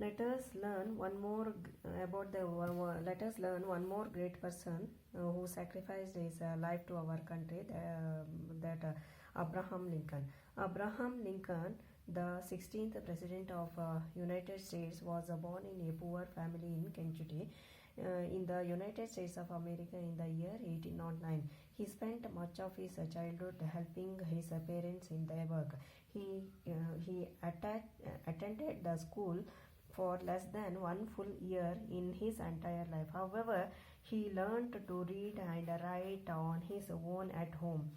Let us learn one more let us learn one more great person who sacrificed his life to our country, that Abraham Lincoln. Abraham Lincoln, the 16th president of United States, was born in a poor family in Kentucky, in the United States of America in the year 1809. He spent much of his childhood helping his parents in their work. He attended the school for less than one full year in his entire life. However, he learned to read and write on his own at home.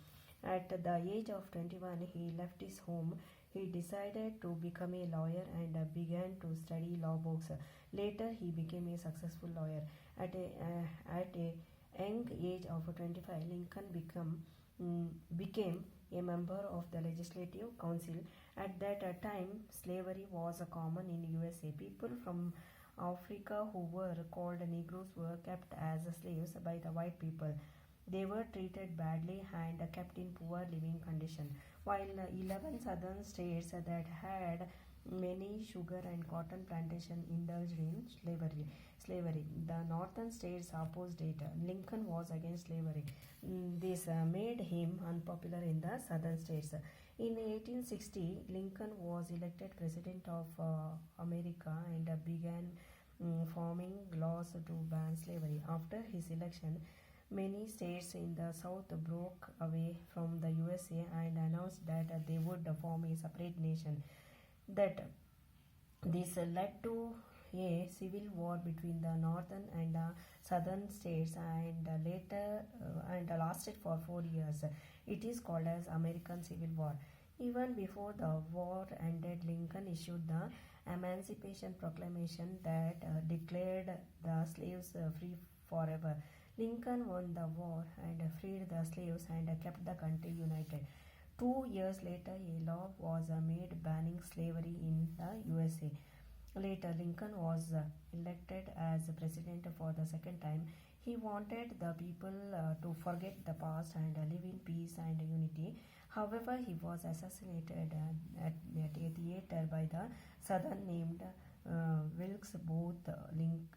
At the age of 21, he left his home. He decided to become a lawyer and began to study law books. Later, he became a successful lawyer. At a young age of 25, Lincoln became a member of the Legislative Council. At that time, slavery was common in USA. People from Africa who were called Negroes were kept as slaves by the white people. They were treated badly and kept in poor living condition. While 11 southern states that had many sugar and cotton plantations indulged in slavery. The northern states opposed it. Lincoln was against slavery. This made him unpopular in the southern states. In 1860, Lincoln was elected president of America and began forming laws to ban slavery. After his election, many states in the South broke away from the USA and announced that they would form a separate nation. This led to a civil war between the northern and southern states and lasted for 4 years. It is called as American Civil War. Even before the war ended, Lincoln issued the Emancipation Proclamation that declared the slaves free forever. Lincoln won the war and freed the slaves and kept the country united. 2 years later, a law was made banning slavery in the USA. Later, Lincoln was elected as president for the second time. He wanted the people to forget the past and live in peace and unity. However, he was assassinated at a theater by the Southern named Wilkes Booth.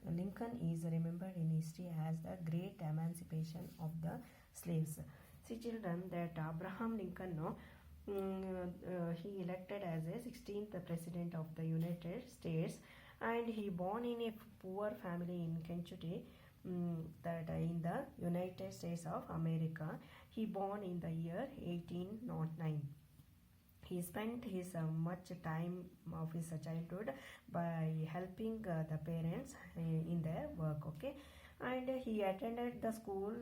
Lincoln is remembered in history as the great emancipation of the slaves. See children, that Abraham Lincoln, he elected as a 16th president of the United States, and he born in a poor family in Kentucky, that in the United States of America. He born in the year 1809. He spent his much time of his childhood by helping the parents in their work. Okay, and he attended the school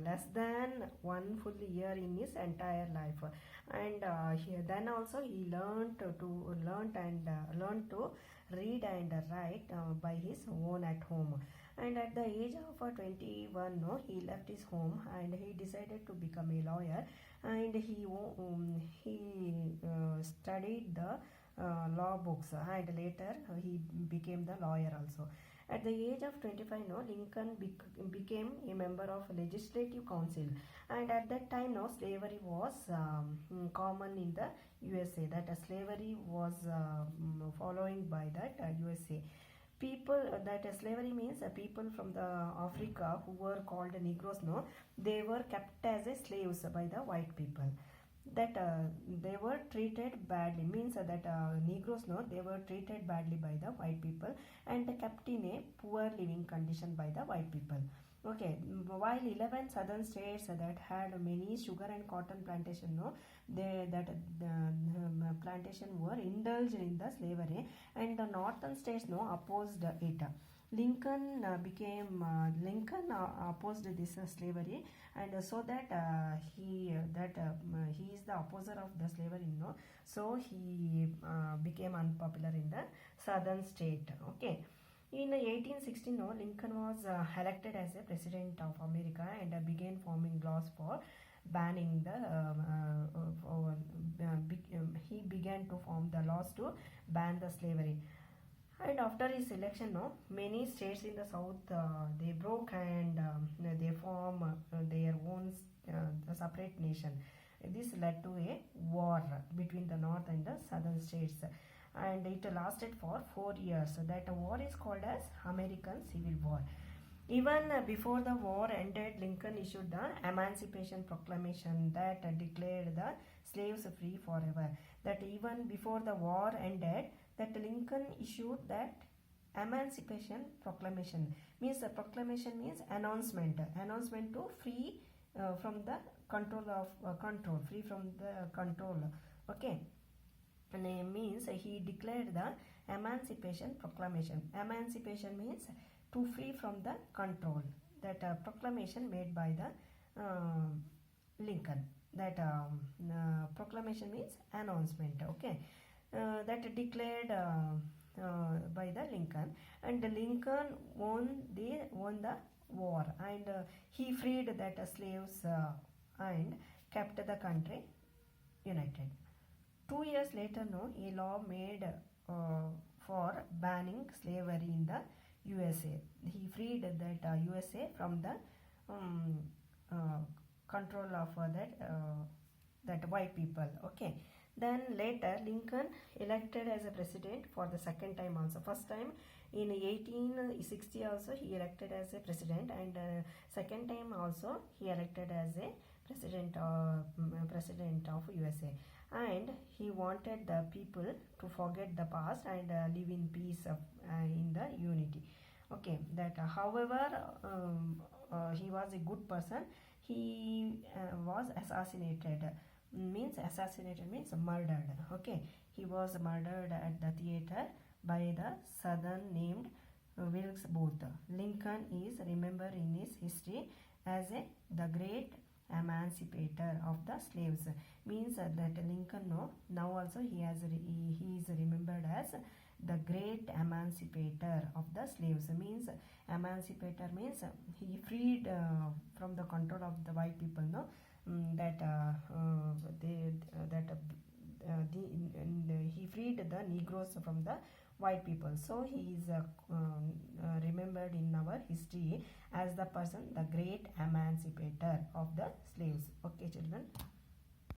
less than one full year in his entire life. And then also he learned to read and write by his own at home. And at the age of 21, he left his home and he decided to become a lawyer. And he studied the law books, and later he became the lawyer also. At the age of 25, Lincoln became a member of Legislative Council, and at that time, slavery was common in the USA. That slavery was following by that USA. People that slavery means people from the Africa who were called Negroes. They were kept as slaves by the white people. That they were treated badly means that Negroes, they were treated badly by the white people and kept in a poor living condition by the white people. Okay, while 11 southern states that had many sugar and cotton plantation, plantation were indulged in the slavery, and the northern states opposed it. Lincoln opposed this slavery, and so that he is the opposer of the slavery, so he became unpopular in the southern state. Okay. In 1816, Lincoln was elected as a president of America and began forming laws for banning the. He began to form the laws to ban the slavery. And after his election, many states in the south they broke and they form their own separate nation. This led to a war between the north and the southern states. and it lasted for 4 years. That war is called as American Civil War. Even before the war ended, Lincoln issued the Emancipation Proclamation that declared the slaves free forever. That even before the war ended, that Lincoln issued that Emancipation Proclamation. Means the proclamation means announcement to free from the control of control, free from the control. Okay, and means he declared the Emancipation Proclamation. Emancipation means to free from the control. That proclamation made by the Lincoln. That proclamation means announcement. Okay, that declared by the Lincoln, and Lincoln won the war, and he freed that slaves and kept the country united. 2 years later, a law made for banning slavery in the USA. He freed that USA from the control of that white people. Okay. Then later Lincoln elected as a president for the second time also. First time in 1860 also he elected as a president, and second time also he elected as a president of USA. And he wanted the people to forget the past and live in peace in the unity. Okay, that however he was a good person, he was assassinated. Assassinated means murdered. Okay, he was murdered at the theater by the Southern named Wilkes Booth. Lincoln is remembered in his history as the great emancipator of the slaves. Means that Lincoln now also he is remembered as the great emancipator of the slaves. Means emancipator means he freed from the control of the white people. He freed the Negroes from the white people. So he is remembered in our history as the person, the great emancipator of the slaves. Okay, children.